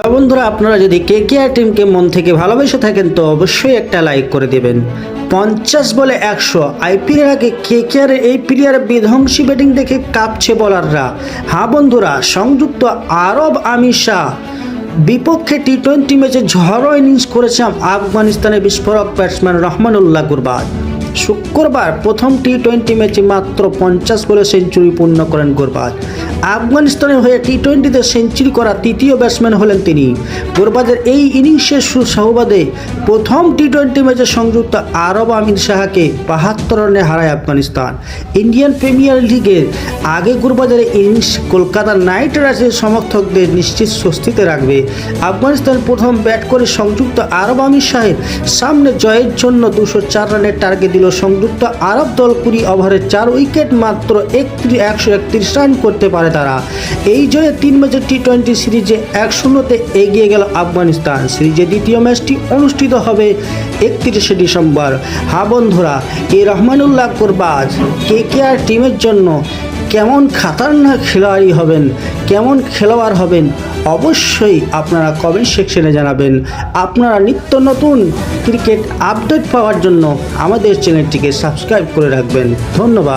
বন্ধুরা, আপনারা যদি কেকেআর টিমকে মন থেকে ভালোবেসে থাকেন তো অবশ্যই একটা লাইক করে দেবেন। 50 বলে 100 আইপিএলের আগে কেকেআর এই প্লেয়ারের বিধ্বংসী ব্যাটিং দেখে কাঁপছে বোলাররা। হ্যাঁ বন্ধুরা, সংযুক্ত আরব আমিরাত বিপক্ষে টি-20 ম্যাচে ঝড়ো ইনিংস করেছেন আফগানিস্তানের বিস্ফোরক ব্যাটসম্যান রহমানুল্লাহ গুরবাজ। শুক্রবার প্রথম টি-20 ম্যাচে মাত্র 50 বলে সেঞ্চুরি পূর্ণ করেন গুরবাজ। আফগানিস্তানের হয়ে টি-20তে সেঞ্চুরি করা তৃতীয় ব্যাটসম্যান হলেন তিনি। গুরবাজের এই ইনিংসের সুসংবাদে প্রথম টি-20 ম্যাচে সংযুক্ত আরব আমিরাতকে 72 রানে হারায় আফগানিস্তান। ইন্ডিয়ান প্রিমিয়ার লিগের আগে গুরবাজের ইনিংস কলকাতা নাইট রাইডার্সের সমর্থকদের নিশ্চিত স্বস্তিতে রাখবে। আফগানিস্তান প্রথম ব্যাট করে সংযুক্ত আরব আমিরাতের সামনে জয়ের জন্য 204 রানের টার্গেট দিল সংযুক্ত আরব দল। 20 ওভারে 4 উইকেট মাত্র 131 রান করতে পারে তারা। এই জয়ে 3 ম্যাচের টি-20 সিরিজে 1-0 এগিয়ে গেল আফগানিস্তান। সিরিজের দ্বিতীয় ম্যাচটি অনুষ্ঠিত হবে 31 ডিসেম্বর। হ্যাঁ বন্ধুরা, এই রহমানুল্লাহ গুরবাজ কেকেআর টিমের জন্য কেমন খাতারনাক খেলোয়াড়ই হবেন, কেমন খেলোয়াড় হবেন, অবশ্যই আপনারা কমেন্ট সেকশনে জানাবেন। আপনারা নিত্য নতুন ক্রিকেট আপডেট পাওয়ার জন্য আমাদের চ্যানেলটিকে সাবস্ক্রাইব করে রাখবেন। ধন্যবাদ।